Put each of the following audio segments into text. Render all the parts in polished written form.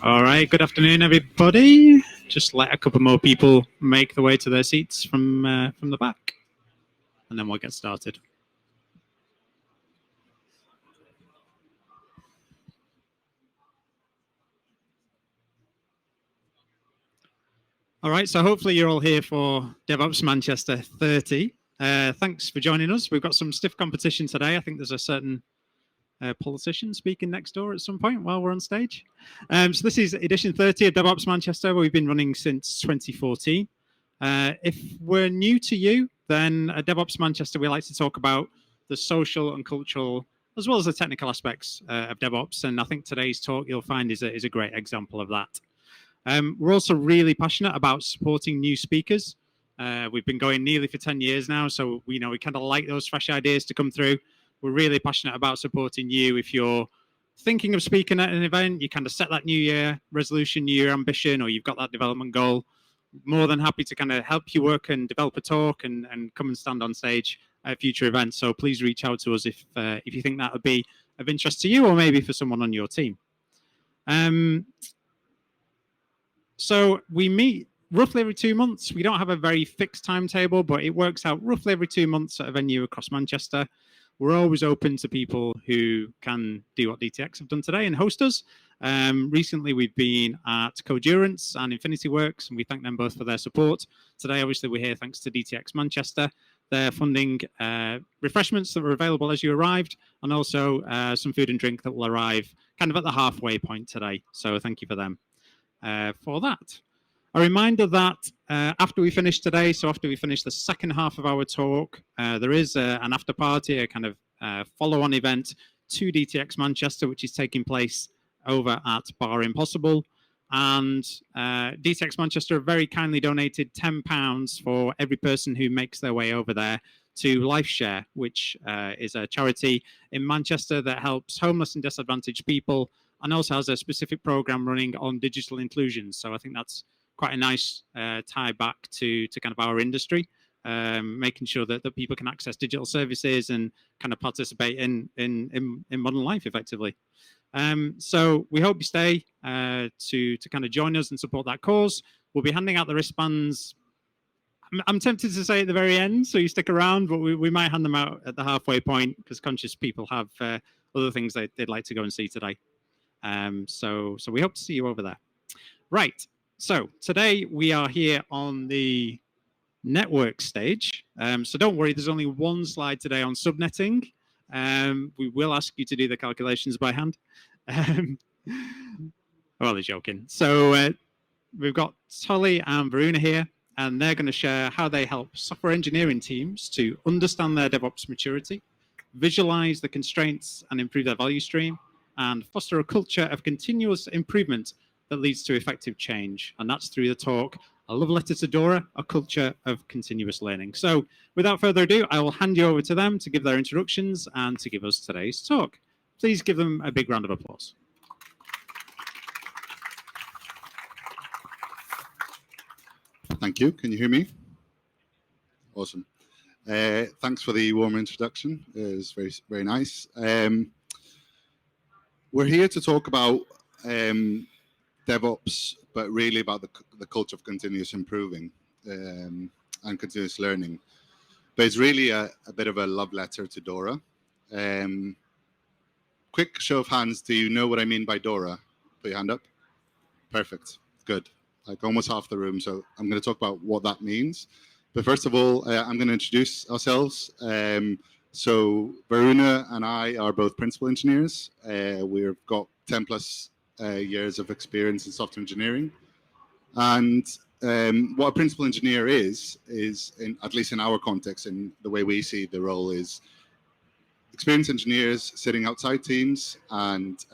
All right, good afternoon, everybody. Just let a couple more people make the way to their seats from the back, and then we'll get started. All right, so hopefully you're all here for DevOps Manchester 30. Thanks for joining us. We've got some stiff competition today. I think there's a certain politician speaking next door at some point while we're on stage. So this is edition 30 of DevOps Manchester. We've been running since 2014. If we're new to you, then at DevOps Manchester, we like to talk about the social and cultural, as well as the technical aspects of DevOps. And I think today's talk you'll find is a great example of that. We're also really passionate about supporting new speakers. We've been going nearly for 10 years now, so we kind of like those fresh ideas to come through. We're really passionate about supporting you. If you're thinking of speaking at an event, you kind of set that New Year resolution, New Year ambition, or you've got that development goal, more than happy to kind of help you work and develop a talk and come and stand on stage at future events. So please reach out to us if you think that would be of interest to you or maybe for someone on your team. So we meet roughly every 2 months. We don't have a very fixed timetable, but it works out roughly every 2 months at a venue across Manchester. We're always open to people who can do what DTX have done today and host us. Recently, we've been at Codurance and Infinity Works, and we thank them both for their support. Today, obviously, we're here thanks to DTX Manchester. They're funding refreshments that were available as you arrived, and also some food and drink that will arrive kind of at the halfway point today. So thank you for them for that. A reminder that after we finish today, so after we finish the second half of our talk, there is an after party, a kind of follow-on event to DTX Manchester, which is taking place over at Bar Impossible. And DTX Manchester have very kindly donated £10 for every person who makes their way over there to LifeShare, which is a charity in Manchester that helps homeless and disadvantaged people and also has a specific program running on digital inclusion. So I think that's quite a nice tie back to kind of our industry, making sure that people can access digital services and kind of participate in modern life effectively. So we hope you stay to kind of join us and support that cause. We'll be handing out the wristbands. I'm tempted to say at the very end, so you stick around, but we might hand them out at the halfway point because conscious people have other things they'd like to go and see today. So we hope to see you over there. Right. So today we are here on the network stage. So don't worry, there's only one slide today on subnetting. We will ask you to do the calculations by hand. Well, they're joking. So we've got Toli and Varuna here, and they're going to share how they help software engineering teams to understand their DevOps maturity, visualize the constraints and improve their value stream, and foster a culture of continuous improvement that leads to effective change. And that's through the talk, A Love Letter to DORA, a culture of continuous learning. So without further ado, I will hand you over to them to give their introductions and to give us today's talk. Please give them a big round of applause. Thank you. Can you hear me? Awesome. Thanks for the warm introduction. It was very, very nice. We're here to talk about DevOps, but really about the culture of continuous improving and continuous learning. But it's really a bit of a love letter to DORA. Quick show of hands, do you know what I mean by DORA? Put your hand up. Perfect. Good. Like almost half the room. So I'm going to talk about what that means. But first of all, I'm going to introduce ourselves. So Varuna and I are both principal engineers. We've got 10 plus years of experience in software engineering. And what a principal engineer is at least in our context, in the way we see the role, is experienced engineers sitting outside teams and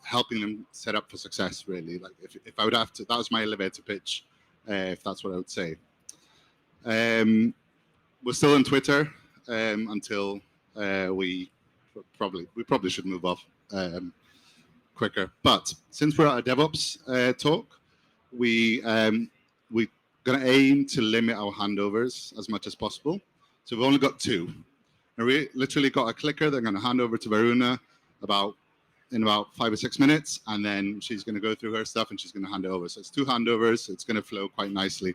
helping them set up for success, really. Like if I would have to, that was my elevator pitch, if that's what I would say. We're still on Twitter until we probably should move off quicker. But since we're at a DevOps talk, we're going to aim to limit our handovers as much as possible. So we've only got two. And we literally got a clicker that I'm going to hand over to Varuna about in about 5 or 6 minutes, and then she's going to go through her stuff and she's going to hand it over. So it's 2 handovers. It's going to flow quite nicely,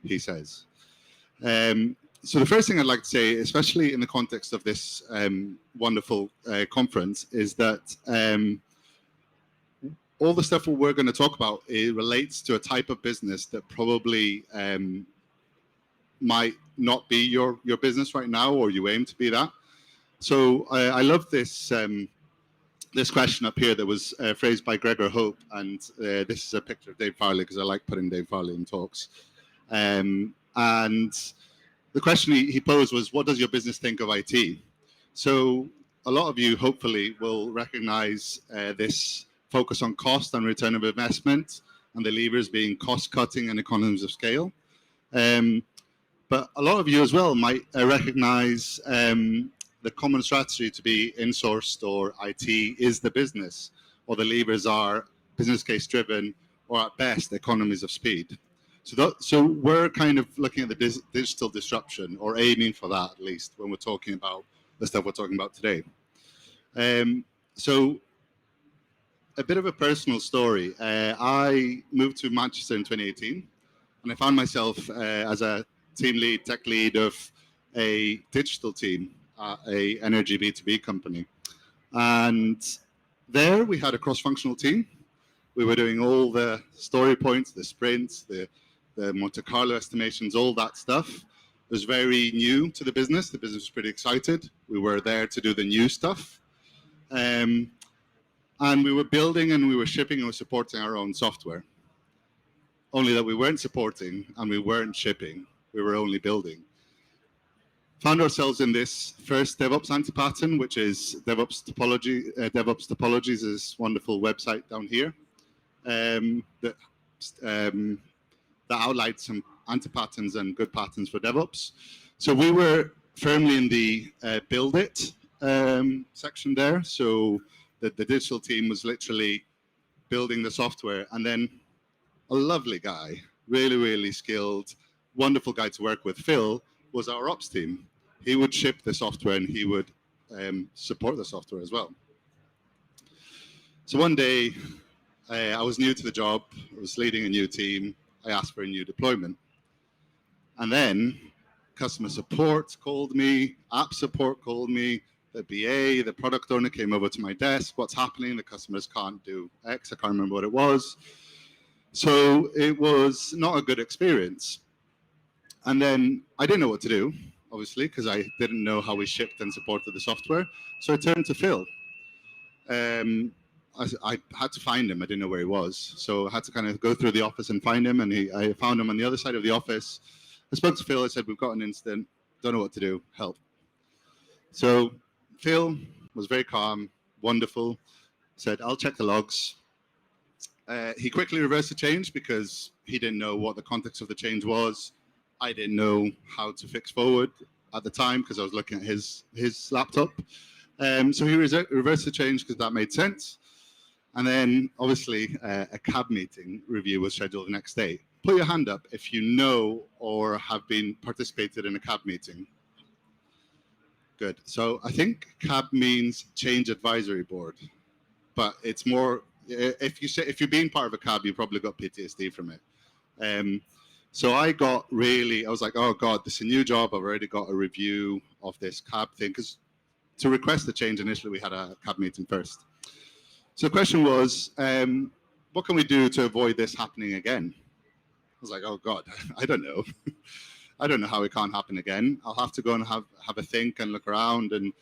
he says. So the first thing I'd like to say, especially in the context of this wonderful conference, is that all the stuff we're going to talk about, it relates to a type of business that probably might not be your business right now, or you aim to be that. So I love this this question up here that was phrased by Gregor Hope, and this is a picture of Dave Farley because I like putting Dave Farley in talks. And the question he posed was, what does your business think of IT? So a lot of you hopefully will recognize this focus on cost and return of investment, and the levers being cost cutting and economies of scale. But a lot of you as well might recognize the common strategy to be insourced or IT is the business, or the levers are business case driven, or at best economies of speed. So we're kind of looking at the digital disruption, or aiming for that at least, when we're talking about the stuff we're talking about today. So a bit of a personal story. I moved to Manchester in 2018, and I found myself as a team lead, tech lead of a digital team at a energy B2B company. And there we had a cross-functional team. We were doing all the story points, the sprints, the Monte Carlo estimations, all that stuff. It was very new to the business. The business was pretty excited. We were there to do the new stuff. And we were building and we were shipping and we were supporting our own software. Only that we weren't supporting and we weren't shipping. We were only building. Found ourselves in this first DevOps anti-pattern, which is DevOps Topology. DevOps Topologies is this wonderful website down here that outlines some anti-patterns and good patterns for DevOps. So we were firmly in the build it section there. So the digital team was literally building the software, and then a lovely guy, really, really skilled, wonderful guy to work with, Phil, was our ops team. He would ship the software and he would support the software as well. So one day, I was new to the job, I was leading a new team, I asked for a new deployment. And then customer support called me, app support called me, the BA, the product owner came over to my desk. What's happening? The customers can't do X. I can't remember what it was. So it was not a good experience. And then I didn't know what to do, obviously, because I didn't know how we shipped and supported the software. So I turned to Phil. I had to find him. I didn't know where he was. So I had to kind of go through the office and find him. And I found him on the other side of the office. I spoke to Phil. I said, we've got an incident. Don't know what to do. Help. So Phil was very calm, wonderful, said, I'll check the logs. He quickly reversed the change because he didn't know what the context of the change was. I didn't know how to fix forward at the time because I was looking at his laptop. So he reversed the change because that made sense. And then obviously a CAB meeting review was scheduled the next day. Put your hand up if you know or have been participated in a CAB meeting. Good. So I think CAB means Change Advisory Board, but it's more, if you've been part of a CAB, you probably got PTSD from it. So I was like, oh God, this is a new job. I've already got a review of this CAB thing, because to request the change initially, we had a CAB meeting first. So the question was, what can we do to avoid this happening again? I was like, oh God, I don't know. I don't know how it can't happen again. I'll have to go and have a think and look around and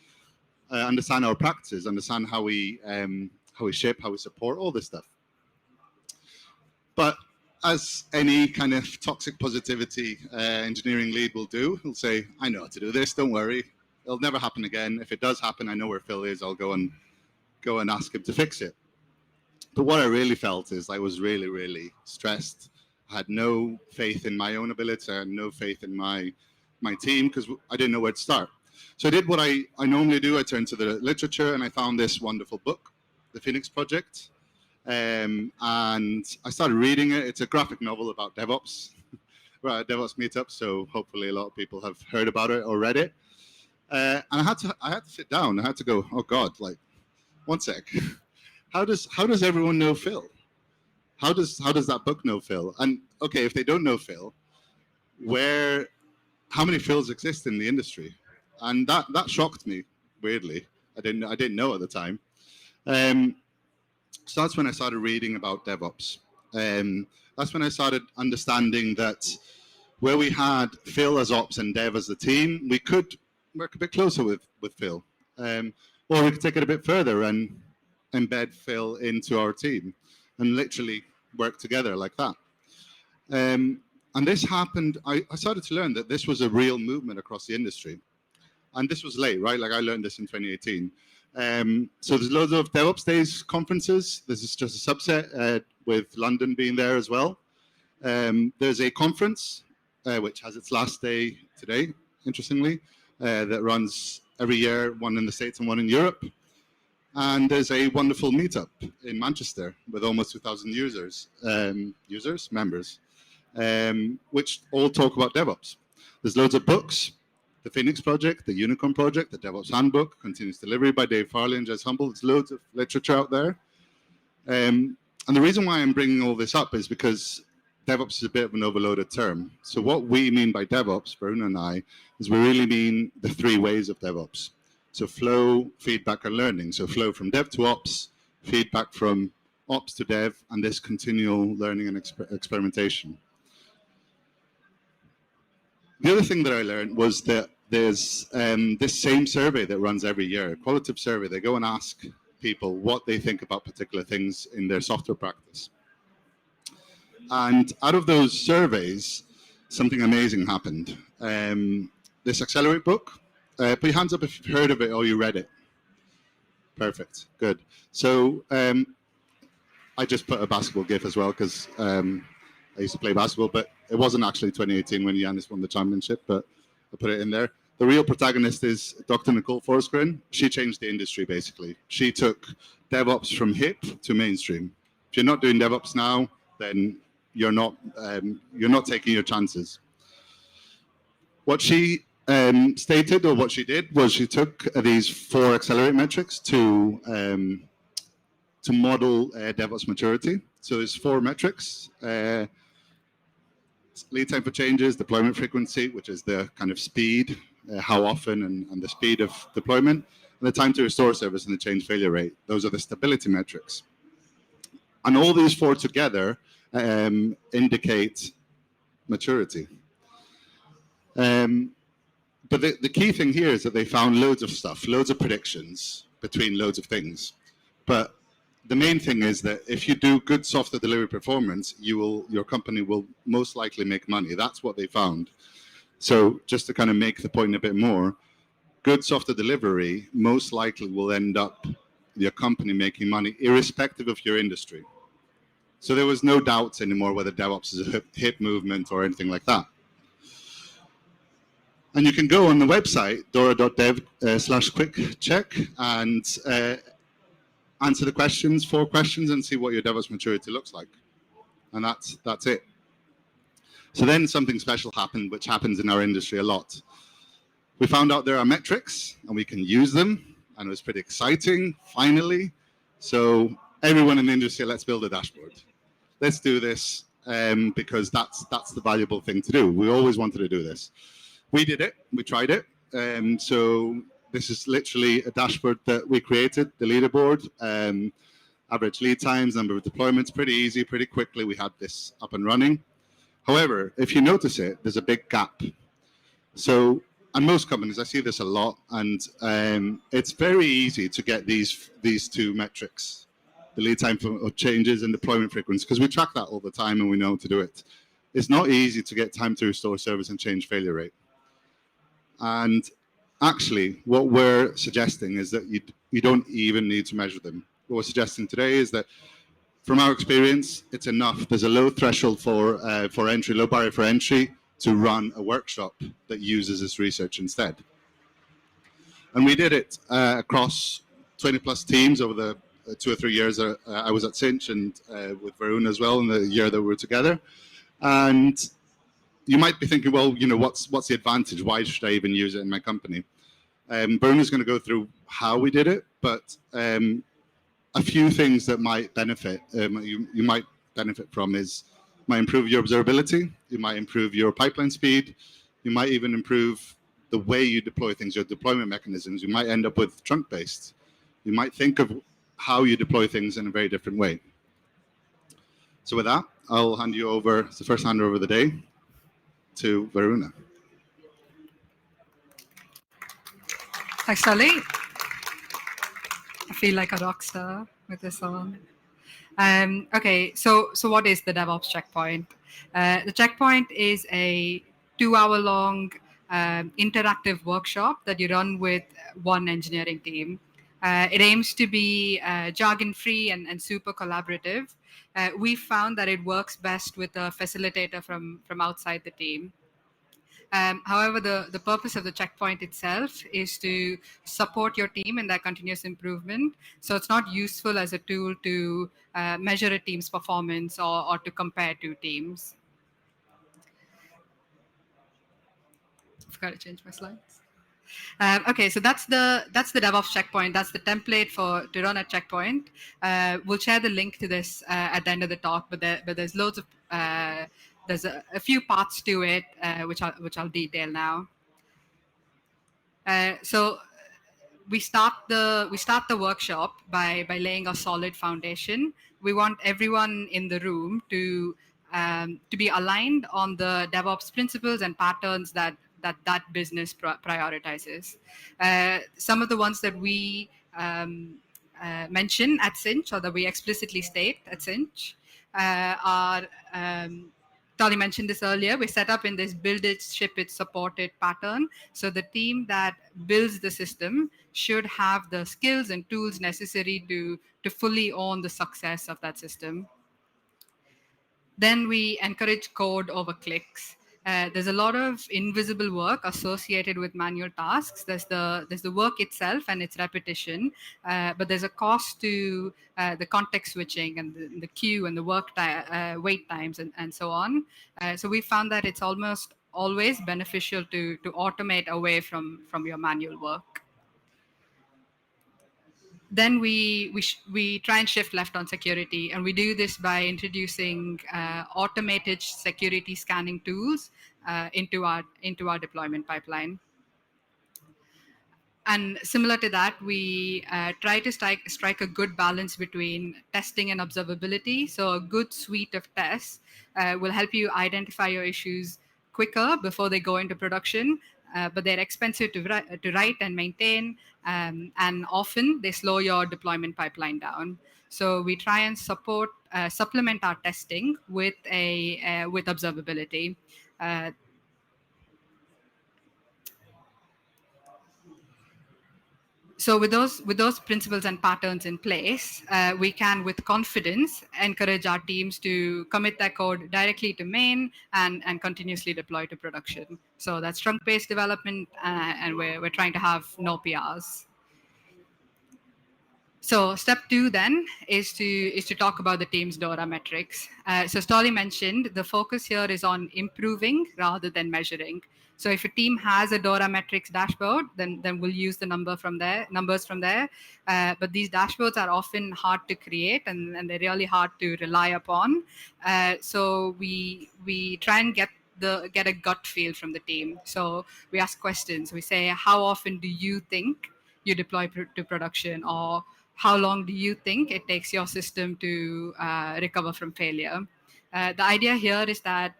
understand our practices, understand how we ship, how we support, all this stuff. But as any kind of toxic positivity engineering lead will do, he'll say, I know how to do this, don't worry. It'll never happen again. If it does happen, I know where Phil is. I'll go and ask him to fix it. But what I really felt is I was really, really stressed. I had no faith in my own ability. I had no faith in my team because I didn't know where to start. So I did what I normally do. I turned to the literature and I found this wonderful book, The Phoenix Project. And I started reading it. It's a graphic novel about DevOps. We're at a DevOps meetup, so hopefully a lot of people have heard about it or read it. And I had to sit down. I had to go, oh God, like, one sec. how does everyone know Phil? How does that book know Phil? And okay, if they don't know Phil, how many Phils exist in the industry? And that shocked me, weirdly. I didn't know at the time. So that's when I started reading about DevOps. That's when I started understanding that where we had Phil as ops and dev as the team, we could work a bit closer with Phil. Or we could take it a bit further and embed Phil into our team and literally work together like that. And this happened, I started to learn that this was a real movement across the industry. And this was late, right? Like I learned this in 2018. So there's loads of DevOps Days conferences. This is just a subset with London being there as well. There's a conference which has its last day today, interestingly, that runs every year, one in the States and one in Europe. And there's a wonderful meetup in Manchester with almost 2,000 members, which all talk about DevOps. There's loads of books. The Phoenix Project, the Unicorn Project, the DevOps Handbook, Continuous Delivery by Dave Farley and Jez Humble. There's loads of literature out there. And the reason why I'm bringing all this up is because DevOps is a bit of an overloaded term. So what we mean by DevOps, Varuna and I, is we really mean the three ways of DevOps. So flow, feedback, and learning. So flow from dev to ops, feedback from ops to dev, and this continual learning and experimentation. The other thing that I learned was that there's this same survey that runs every year, a qualitative survey. They go and ask people what they think about particular things in their software practice. And out of those surveys, something amazing happened. This Accelerate book, put your hands up if you've heard of it or you read it. Perfect, good. So I just put a basketball gif as well because I used to play basketball, but it wasn't actually 2018 when Giannis won the championship, but I put it in there. The real protagonist is Dr. Nicole Forsgren. She changed the industry, basically. She took DevOps from hip to mainstream. If you're not doing DevOps now, then you're not taking your chances. What she stated, or what she did, was she took these 4 Accelerate metrics to model DevOps maturity. So there's 4 metrics. Lead time for changes, deployment frequency, which is the kind of speed, how often, and the speed of deployment, and the time to restore service and the change failure rate. Those are the stability metrics. And all these 4 together indicate maturity. But the key thing here is that they found loads of stuff, loads of predictions between loads of things. But the main thing is that if you do good software delivery performance, your company will most likely make money. That's what they found. So just to kind of make the point a bit more, good software delivery most likely will end up your company making money irrespective of your industry. So there was no doubts anymore whether DevOps is a hip movement or anything like that. And you can go on the website, dora.dev/quick-check, and answer the 4 questions, and see what your DevOps maturity looks like. And that's it. So then something special happened, which happens in our industry a lot. We found out there are metrics, and we can use them, and it was pretty exciting, finally. So everyone in the industry, let's build a dashboard. Let's do this, because that's the valuable thing to do. We always wanted to do this. We did it. We tried it. So this is literally a dashboard that we created, the leaderboard, average lead times, number of deployments, pretty easy, pretty quickly we had this up and running. However, if you notice it, there's a big gap. So, and most companies, I see this a lot, and it's very easy to get these 2 metrics, the lead time for changes and deployment frequency, because we track that all the time and we know how to do it. It's not easy to get time to restore service and change failure rate. And actually, what we're suggesting is that you don't even need to measure them. What we're suggesting today is that, from our experience, it's enough. There's a low threshold for entry, low barrier for entry to run a workshop that uses this research instead. And we did it across 20 plus teams over the 2 or 3 years. I was at Cinch and with Varuna as well in the year that we were together. And you might be thinking, well, what's the advantage? Why should I even use it in my company? Varuna's going to go through how we did it, but a few things that might benefit, you might benefit from is, might improve your observability, you might improve your pipeline speed, you might even improve the way you deploy things, your deployment mechanisms. You might end up with trunk-based. You might think of how you deploy things in a very different way. So with that, I'll hand you over, it's the first handover of the day, to Varuna. Thanks, Toli. I feel like a rock star with this on. Okay, so what is the DevOps checkpoint? The checkpoint is a 2-hour-long interactive workshop that you run with one engineering team. It aims to be jargon-free and super collaborative. We found that it works best with a facilitator from outside the team. However, the purpose of the checkpoint itself is to support your team in their continuous improvement. So it's not useful as a tool to measure a team's performance or to compare two teams. I've got to change my slides. Okay, so that's the DevOps checkpoint. That's the template to run a checkpoint. We'll share the link to this at the end of the talk, but there's loads of there's a few parts to it, which I'll detail now. So we start the workshop by laying a solid foundation. We want everyone in the room to be aligned on the DevOps principles and patterns that business prioritizes. Some of the ones that we mention at Cinch, or that we explicitly state at Cinch, are Toli mentioned this earlier. We set up in this build it, ship it, support it pattern. So the team that builds the system should have the skills and tools necessary to fully own the success of that system. Then we encourage code over clicks. There's a lot of invisible work associated with manual tasks. There's the work itself and its repetition, but there's a cost to the context switching and the queue and the wait times and so on. So we found that it's almost always beneficial to automate away from your manual work. Then we try and shift left on security, and we do this by introducing automated security scanning tools into our deployment pipeline. And similar to that, we try to strike a good balance between testing and observability. So a good suite of tests will help you identify your issues quicker before they go into production, but they're expensive to write and maintain, and often they slow your deployment pipeline down. So we try and supplement our testing with observability. So with those principles and patterns in place, we can, with confidence, encourage our teams to commit their code directly to main and continuously deploy to production. So that's trunk-based development, and we're trying to have no PRs. So step 2 then is to talk about the team's DORA metrics. So Toli mentioned the focus here is on improving rather than measuring. So if a team has a DORA metrics dashboard, then we'll use the numbers from there. But these dashboards are often hard to create and they're really hard to rely upon. So we try and get a gut feel from the team. So we ask questions. We say, how often do you think you deploy to production, or how long do you think it takes your system to recover from failure? The idea here is that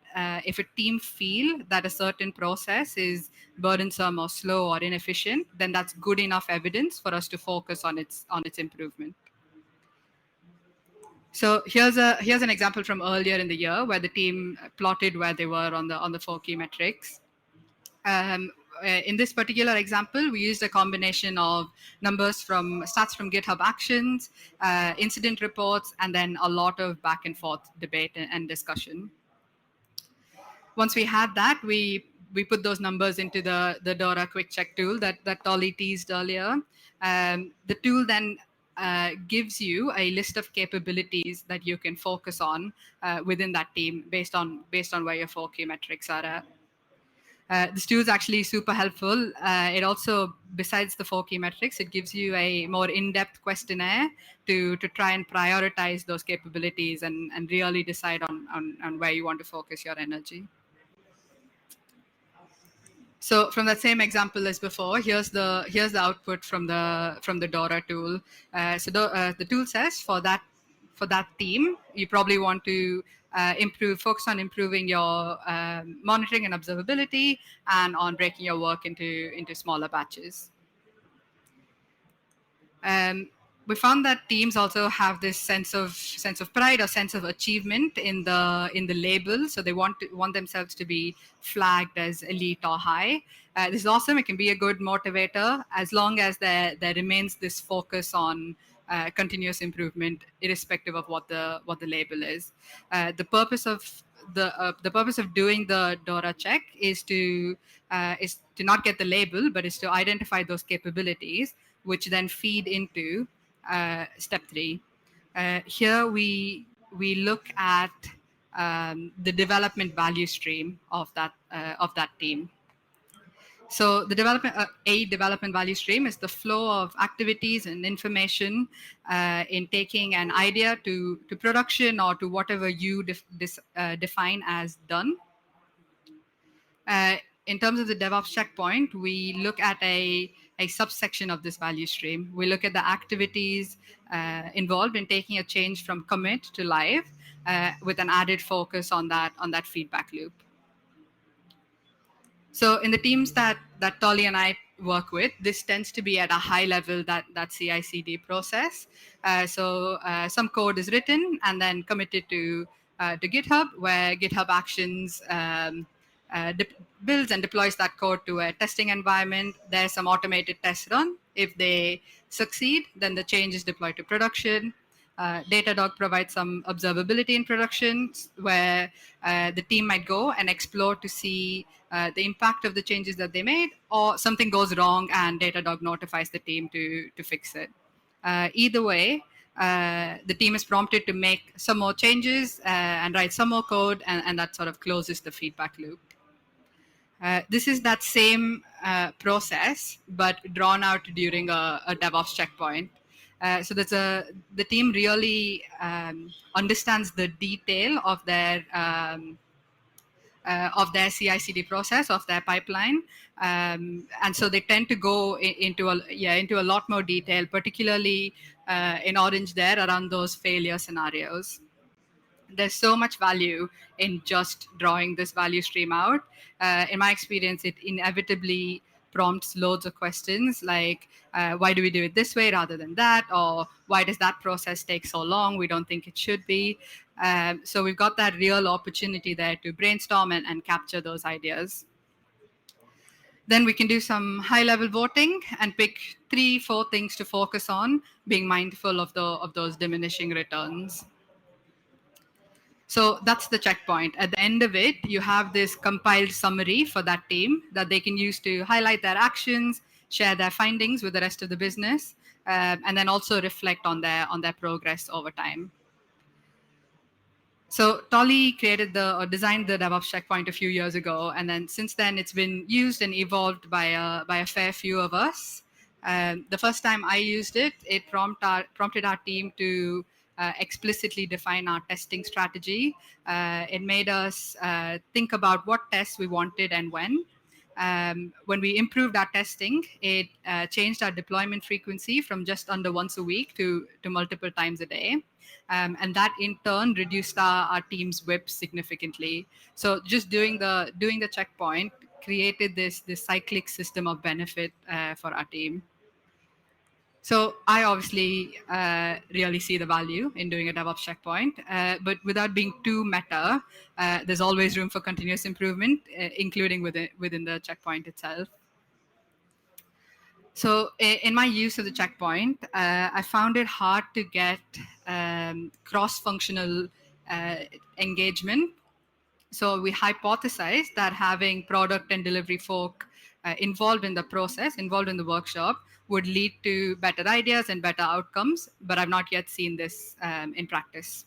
if a team feel that a certain process is burdensome or slow or inefficient, then that's good enough evidence for us to focus on its improvement. So here's an example from earlier in the year where the team plotted where they were on the 4 key metrics. In this particular example, we used a combination of stats from GitHub Actions, incident reports, and then a lot of back and forth debate and discussion. Once we had that, we put those numbers into the DORA quick check tool that Toli teased earlier. The tool then gives you a list of capabilities that you can focus on within that team based on where your 4 key metrics are at. This tool is actually super helpful. It also, besides the 4 key metrics, it gives you a more in-depth questionnaire to try and prioritize those capabilities and really decide on where you want to focus your energy. So from that same example as before, here's the output from the DORA tool. The tool says for that team, you probably want to focus on improving your monitoring and observability, and on breaking your work into smaller batches. We found that teams also have this sense of pride or sense of achievement in the label. So they want themselves to be flagged as elite or high. This is awesome. It can be a good motivator as long as there remains this focus on continuous improvement, irrespective of what the label is. The purpose of doing the DORA check is to not get the label, but is to identify those capabilities, which then feed into step 3. Here we look at the development value stream of that team. So the development value stream is the flow of activities and information in taking an idea to production or to whatever you define as done. In terms of the DevOps checkpoint, we look at a subsection of this value stream. We look at the activities involved in taking a change from commit to live, with an added focus on that feedback loop. So in the teams that Toli and I work with, this tends to be at a high level, that CI/CD process. So some code is written and then committed to GitHub, where GitHub Actions builds and deploys that code to a testing environment. There's some automated tests run. If they succeed, then the change is deployed to production. Datadog provides some observability in production, where the team might go and explore to see the impact of the changes that they made, or something goes wrong and Datadog notifies the team to fix it. Either way, the team is prompted to make some more changes and write some more code, and that sort of closes the feedback loop. This is that same process, but drawn out during a DevOps checkpoint. So the team really understands the detail of their CI/CD process, of their pipeline, and so they tend to go into a lot more detail, particularly in orange there, around those failure scenarios. There's so much value in just drawing this value stream out. In my experience, it inevitably prompts loads of questions like, why do we do it this way rather than that? Or why does that process take so long? We don't think it should be. So we've got that real opportunity there to brainstorm and capture those ideas. Then we can do some high-level voting and pick 3-4 things to focus on, being mindful of those diminishing returns. So that's the checkpoint. At the end of it, you have this compiled summary for that team that they can use to highlight their actions, share their findings with the rest of the business, and then also reflect on their progress over time. So Toli designed the DevOps checkpoint a few years ago, and then since then it's been used and evolved by a fair few of us. The first time I used it, it prompted our team to explicitly define our testing strategy. It made us think about what tests we wanted and when. When we improved our testing, it changed our deployment frequency from just under once a week to multiple times a day. And that in turn reduced our team's WIP significantly. So just doing the checkpoint created this cyclic system of benefit for our team. So I obviously really see the value in doing a DevOps checkpoint, but without being too meta, there's always room for continuous improvement, including within the checkpoint itself. So in my use of the checkpoint, I found it hard to get cross-functional engagement. So we hypothesized that having product and delivery folk involved in the process, involved in the workshop, would lead to better ideas and better outcomes, but I've not yet seen this in practice.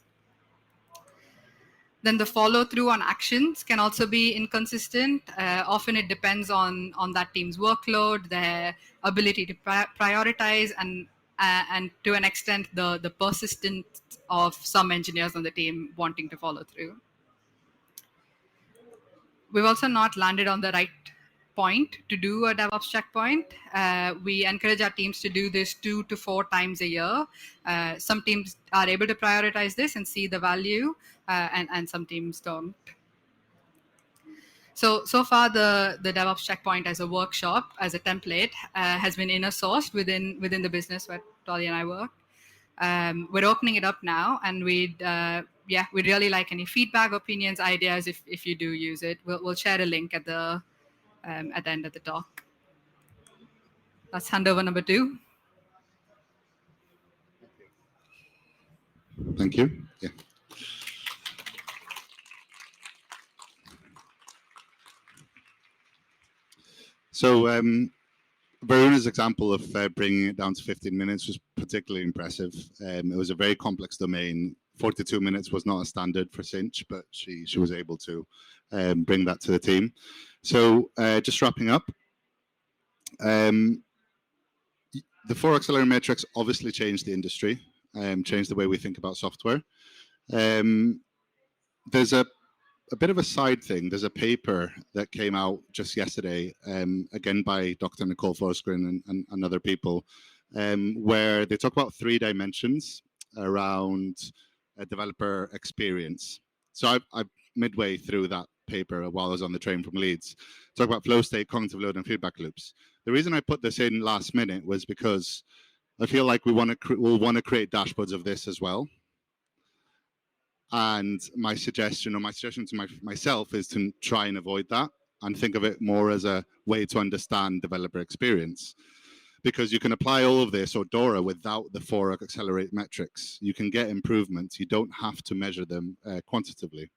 Then the follow through on actions can also be inconsistent. Often it depends on that team's workload, their ability to prioritize, and to an extent the persistence of some engineers on the team wanting to follow through. We've also not landed on the right point to do a DevOps checkpoint. We encourage our teams to do this 2 to 4 times a year. Some teams are able to prioritize this and see the value, and some teams don't. So far, the DevOps checkpoint as a workshop, as a template, has been inner sourced within the business where Toli and I work. We're opening it up now, and we'd really like any feedback, opinions, ideas if you do use it. We'll share a link at the end of the talk. That's handover number 2. Thank you. Yeah. So Varuna's example of bringing it down to 15 minutes was particularly impressive. It was a very complex domain. 42 minutes was not a standard for Cinch, but she was able to bring that to the team. So just wrapping up, the 4 accelerator metrics obviously changed the industry, changed the way we think about software. There's a bit of a side thing. There's a paper that came out just yesterday, again by Dr. Nicole Forsgren and other people, where they talk about 3 dimensions around a developer experience. So I've midway through that paper while I was on the train from Leeds, talk about flow state, cognitive load, and feedback loops. The reason I put this in last minute was because I feel like we'll want to create dashboards of this as well. And my suggestion to myself is to try and avoid that and think of it more as a way to understand developer experience. Because you can apply all of this or DORA without the 4 accelerate metrics. You can get improvements. You don't have to measure them quantitatively.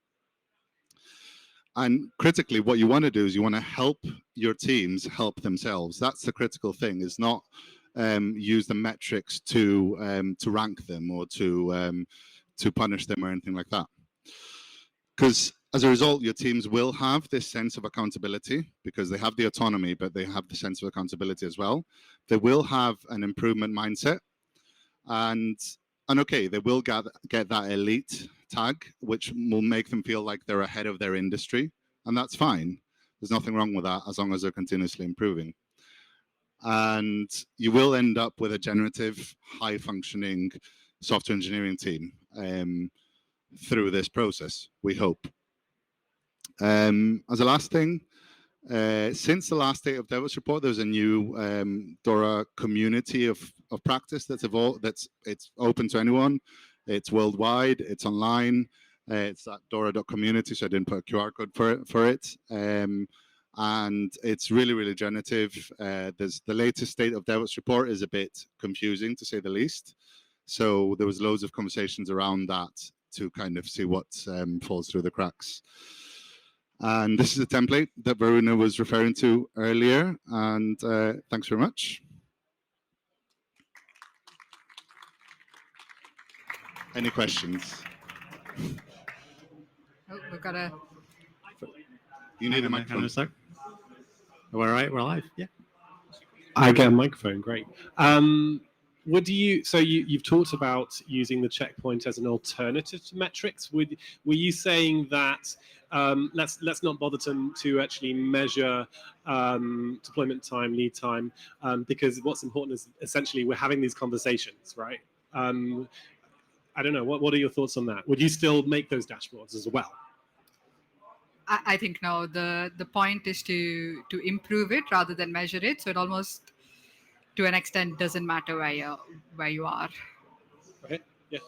And critically, what you want to do is you want to help your teams help themselves. That's the critical thing, is not use the metrics to rank them or to punish them or anything like that. Because as a result, your teams will have this sense of accountability because they have the autonomy, but they have the sense of accountability as well. They will have an improvement mindset, and okay, they will get that elite tag, which will make them feel like they're ahead of their industry, and that's fine. There's nothing wrong with that as long as they're continuously improving. And you will end up with a generative, high-functioning software engineering team through this process, we hope. As a last thing, since the last State of DevOps Report, there's a new DORA community of practice that's evolved. It's open to anyone. It's worldwide. It's online. It's at DORA.community, so I didn't put a QR code for it. And it's really, really generative. There's the latest State of DevOps Report is a bit confusing, to say the least. So there was loads of conversations around that to kind of see what falls through the cracks. And this is a template that Varuna was referring to earlier. And thanks very much. Any questions? Oh, we've got a... You need a microphone. We're all right, we're live, yeah. I get a microphone, great. What do you? So you've talked about using the checkpoint as an alternative to metrics. Were you saying that let's not bother to actually measure deployment time, lead time, because what's important is essentially we're having these conversations, right? I don't know. What are your thoughts on that? Would you still make those dashboards as well? I think no. The point is to improve it rather than measure it. So it almost, to an extent, doesn't matter where you are. Okay. Yeah.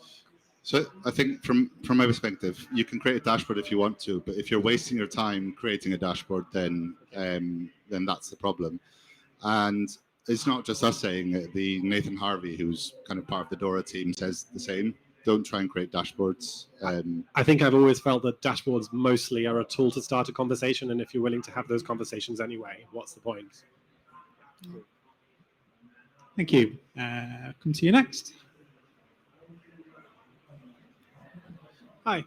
So I think from my perspective, you can create a dashboard if you want to, but if you're wasting your time creating a dashboard, then that's the problem. And it's not just us saying it. The Nathan Harvey, who's kind of part of the DORA team, says the same. Don't try and create dashboards. I think I've always felt that dashboards mostly are a tool to start a conversation, and if you're willing to have those conversations anyway, what's the point? Thank you. Come to you next. Hi.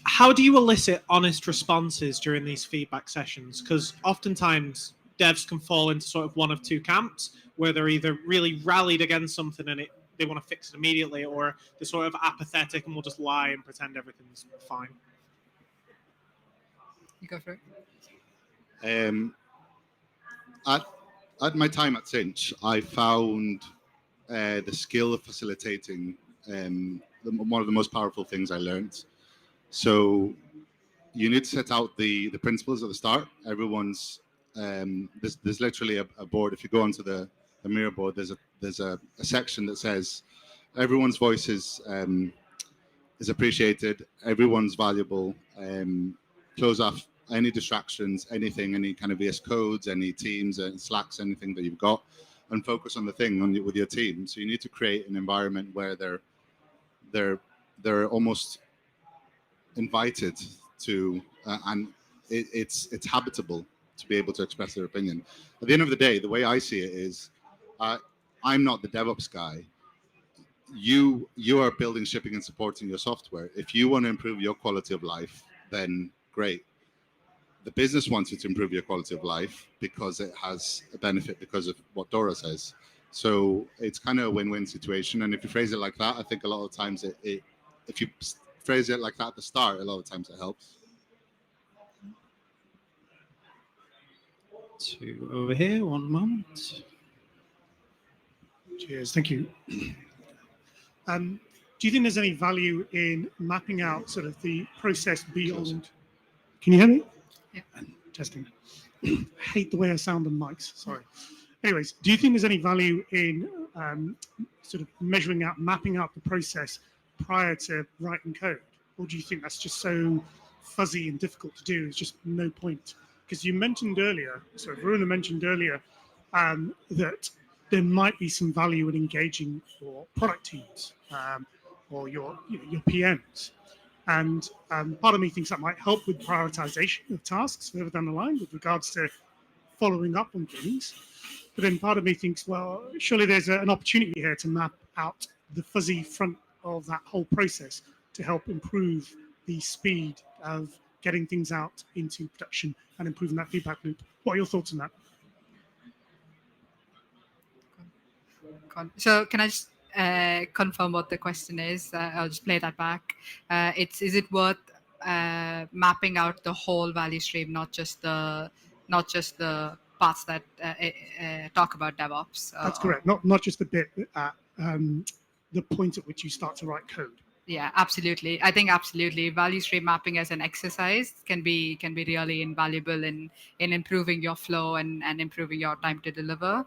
How do you elicit honest responses during these feedback sessions? Because oftentimes devs can fall into sort of one of two camps, where they're either really rallied against something and they want to fix it immediately, or they're sort of apathetic and will just lie and pretend everything's fine. You go for it. At my time at Cinch, I found the skill of facilitating one of the most powerful things I learned. So you need to set out the principles at the start. Everyone's there's literally a board. If you go onto the Miro board, there's a section that says everyone's voice is appreciated. Everyone's valuable. Close off any distractions, anything, any kind of VS codes, any Teams, Slacks, anything that you've got, and focus on the thing with your team. So you need to create an environment where they're almost invited to, and it's habitable to be able to express their opinion. At the end of the day, the way I see it is, I'm not the DevOps guy. You are building, shipping, and supporting your software. If you want to improve your quality of life, then great. The business wants you to improve your quality of life because it has a benefit because of what DORA says. So it's kind of a win-win situation. And if you phrase it like that, I think a lot of times if you phrase it like that at the start, a lot of times it helps. Two over here, one moment. Cheers, thank you. Do you think there's any value in mapping out sort of the process beyond? Can you hear me? Yeah. Testing. I hate the way I sound on mics. Sorry. Anyways, do you think there's any value in sort of measuring out, mapping out the process prior to writing code, or do you think that's just so fuzzy and difficult to do? There's just no point. Because you mentioned earlier, so Varuna mentioned earlier, that there might be some value in engaging your product teams or your PMs. And part of me thinks that might help with prioritization of tasks further down the line with regards to following up on things. But then part of me thinks, well, surely there's an opportunity here to map out the fuzzy front of that whole process to help improve the speed of getting things out into production and improving that feedback loop. What are your thoughts on that? So can I just confirm what the question is? I'll just play that back. Is it worth mapping out the whole value stream, not just the parts that talk about DevOps? That's correct. Not just the bit at the point at which you start to write code. Yeah, absolutely. I think absolutely value stream mapping as an exercise can be really invaluable in improving your flow and improving your time to deliver.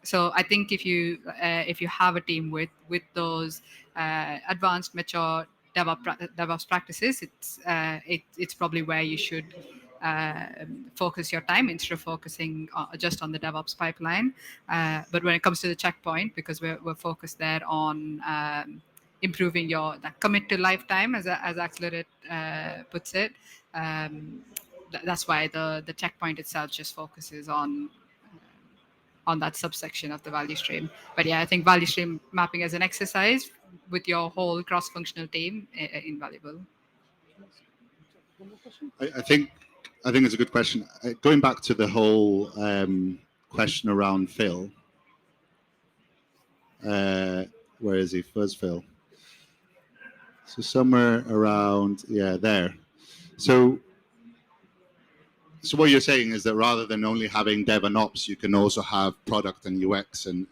So I think if you have a team with those advanced, mature DevOps practices, it's probably where you should focus your time instead of focusing just on the DevOps pipeline. But when it comes to the checkpoint, because we're focused there on improving that commit to lifetime, as Accelerate puts it. That's why the checkpoint itself just focuses on that subsection of the value stream. But yeah, I think value stream mapping as an exercise with your whole cross-functional team invaluable. I think it's a good question. Going back to the whole question around Phil. Where is he? Where's Phil? So somewhere around, there. So what you're saying is that rather than only having dev and ops, you can also have product and UX and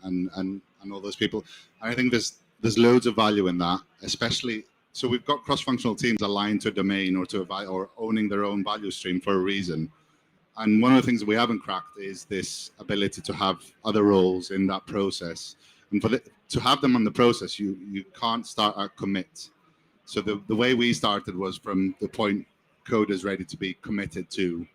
all those people. And I think there's loads of value in that, especially. So we've got cross-functional teams aligned to a domain or owning their own value stream for a reason. And one of the things that we haven't cracked is this ability to have other roles in that process. And to have them on the process, you can't start at commit. So the way we started was from the point code is ready to be committed to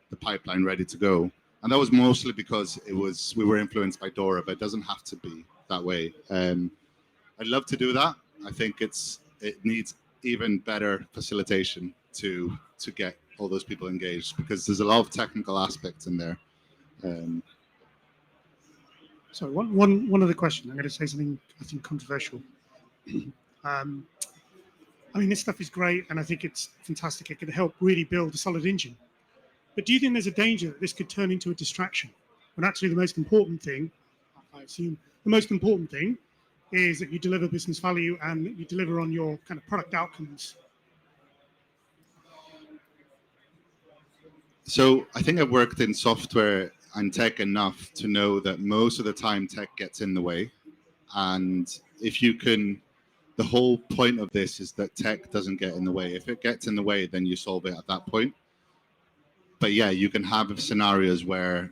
the pipeline ready to go. And that was mostly because we were influenced by DORA, but it doesn't have to be that way. I'd love to do that. I think it needs even better facilitation to get all those people engaged, because there's a lot of technical aspects in there. So one other question. I'm going to say something I think controversial. I mean, this stuff is great, and I think it's fantastic. It could help really build a solid engine. But do you think there's a danger that this could turn into a distraction? When actually the most important thing, I assume, the most important thing is that you deliver business value and that you deliver on your kind of product outcomes. So I think I've worked in software and tech enough to know that most of the time tech gets in the way. And if you can, the whole point of this is that tech doesn't get in the way. If it gets in the way, then you solve it at that point. But yeah, you can have scenarios where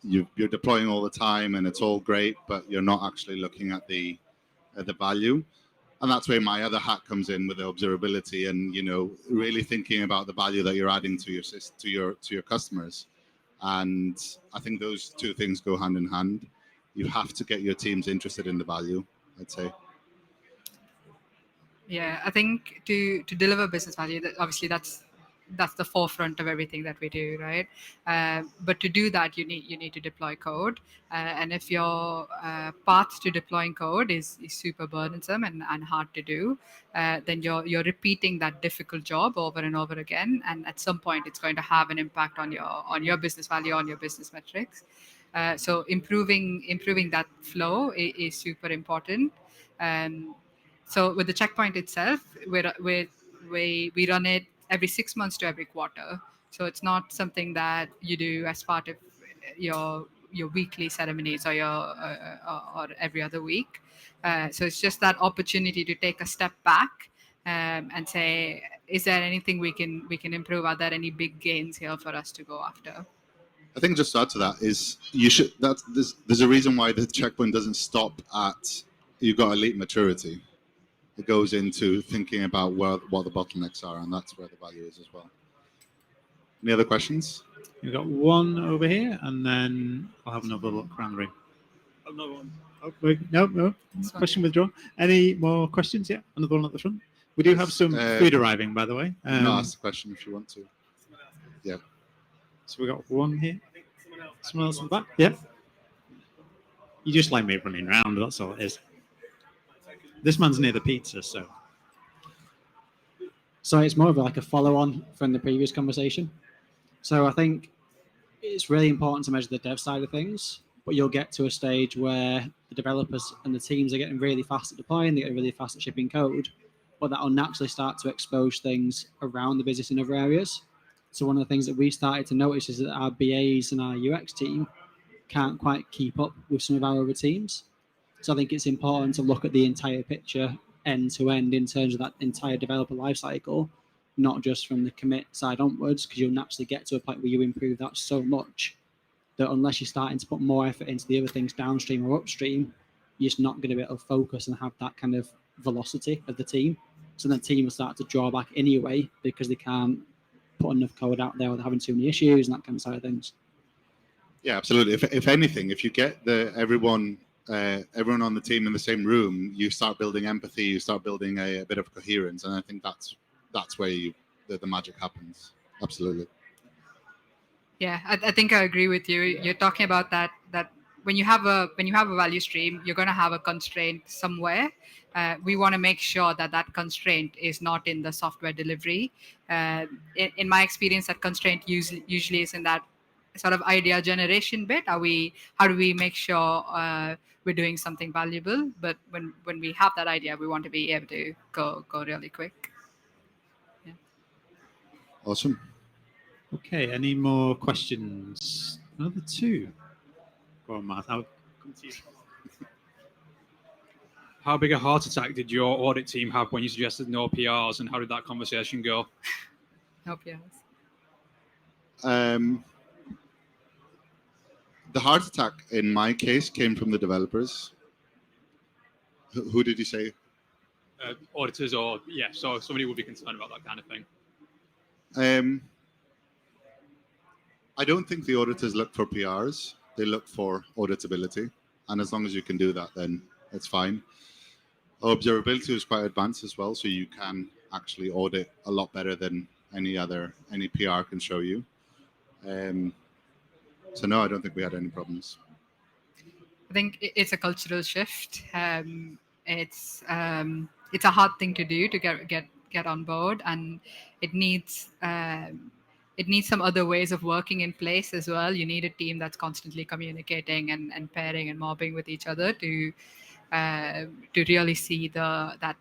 you're deploying all the time and it's all great, but you're not actually looking at the value. And that's where my other hat comes in with the observability and, you know, really thinking about the value that you're adding to your customers. And I think those two things go hand in hand. You have to get your teams interested in the value, I'd say. Yeah, I think to deliver business value, obviously that's the forefront of everything that we do, right? But to do that, you need to deploy code, and if your path to deploying code is super burdensome and hard to do, then you're repeating that difficult job over and over again, and at some point it's going to have an impact on your business value, on your business metrics. So improving that flow is super important. So with the checkpoint itself, we run it every 6 months to every quarter. So it's not something that you do as part of your weekly ceremonies or or every other week. So it's just that opportunity to take a step back and say, is there anything we can improve? Are there any big gains here for us to go after? I think just to add to that is there's a reason why the checkpoint doesn't stop at you've got elite maturity. It goes into thinking about what the bottlenecks are, and that's where the value is as well. Any other questions? We've got one over here, and then I'll have another look around the room. Another one. Oh, wait, no. Question withdrawn. Any more questions? Yeah, another one at the front. We do have some food arriving, by the way. You can ask the question if you want to. Yeah. So we got one here. Someone else in the back? Yeah. You just like me running around, that's all it is. This man's near the pizza, so. So it's more of like a follow-on from the previous conversation. So I think it's really important to measure the dev side of things, but you'll get to a stage where the developers and the teams are getting really fast at deploying, they're getting really fast at shipping code, but that'll naturally start to expose things around the business in other areas. So one of the things that we started to notice is that our BAs and our UX team can't quite keep up with some of our other teams. So I think it's important to look at the entire picture end to end in terms of that entire developer lifecycle, not just from the commit side onwards, because you'll naturally get to a point where you improve that so much that unless you're starting to put more effort into the other things downstream or upstream, you're just not going to be able to focus and have that kind of velocity of the team. So the team will start to draw back anyway because they can't put enough code out there without having too many issues and that kind of side of things. Yeah, absolutely. If anything, if you get everyone on the team in the same room, you start building empathy, you start building a bit of coherence, and I think that's where the magic happens. Absolutely. Yeah, I think I agree with you. You're talking about that when you have a value stream, you're going to have a constraint somewhere. We want to make sure that constraint is not in the software delivery. In my experience, that constraint usually is in that sort of idea generation bit. How do we make sure we're doing something valuable? But when we have that idea, we want to be able to go really quick. Yeah. Awesome. Okay, any more questions? Another two. Go on, Matt. I'll come to you. How big a heart attack did your audit team have when you suggested no PRs, and how did that conversation go? No PRs. The heart attack in my case came from the developers. Who did you say? Auditors, so somebody would be concerned about that kind of thing. I don't think the auditors look for PRs. They look for auditability. And as long as you can do that, then it's fine. Observability is quite advanced as well, so you can actually audit a lot better than any PR can show you. So no, I don't think we had any problems. I think it's a cultural shift. It's a hard thing to do to get on board, and it needs some other ways of working in place as well. You need a team that's constantly communicating and pairing and mobbing with each other to really see that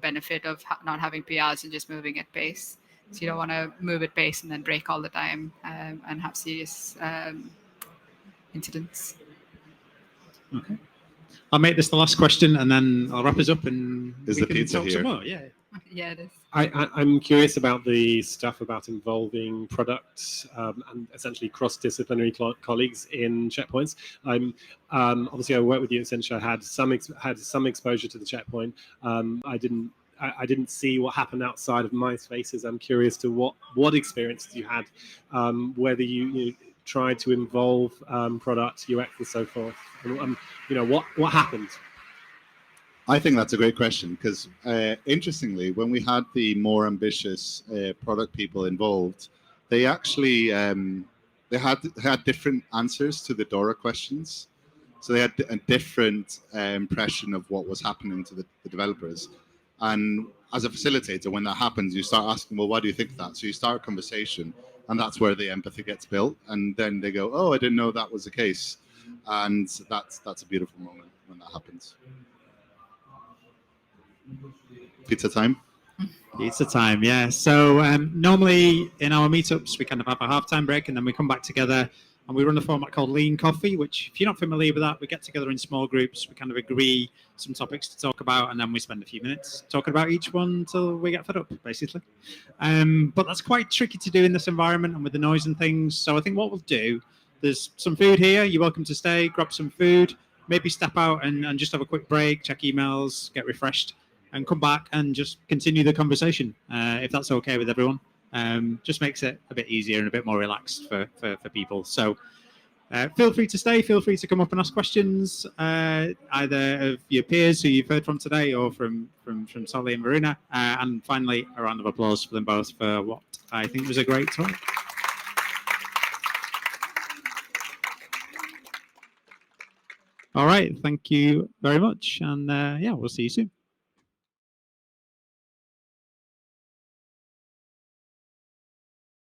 benefit of not having PRs and just moving at pace. So you don't want to move at pace and then break all the time and have serious incidents. Okay. I'll make this the last question, and then I'll wrap us up. And Is we the can pizza talk here? some more. Yeah. Yeah, it is. I'm curious about the stuff about involving products and essentially cross-disciplinary colleagues in checkpoints. Obviously I worked with you at Accenture. I had some exposure to the checkpoint. I didn't see what happened outside of my spaces. I'm curious to what experiences you had, whether you tried to involve product, UX, and so forth. What happened? I think that's a great question because, interestingly, when we had the more ambitious product people involved, they actually they had different answers to the DORA questions. So they had a different impression of what was happening to the developers. And as a facilitator, when that happens, you start asking, well, why do you think that? So you start a conversation, and that's where the empathy gets built. And then they go, oh, I didn't know that was the case. And that's a beautiful moment when that happens. Pizza time? Pizza time, yeah. So normally in our meetups, we kind of have a halftime break, and then we come back together and we run a format called Lean Coffee, which if you're not familiar with that, we get together in small groups, we kind of agree some topics to talk about, and then we spend a few minutes talking about each one until we get fed up, basically. But that's quite tricky to do in this environment and with the noise and things. So I think what we'll do, there's some food here. You're welcome to stay, grab some food, maybe step out and just have a quick break, check emails, get refreshed, and come back and just continue the conversation, if that's okay with everyone. Just makes it a bit easier and a bit more relaxed for people. So feel free to stay, feel free to come up and ask questions, either of your peers who you've heard from today or from Toli and Varuna. And finally, a round of applause for them both for what I think was a great talk. All right, thank you very much. And yeah, we'll see you soon.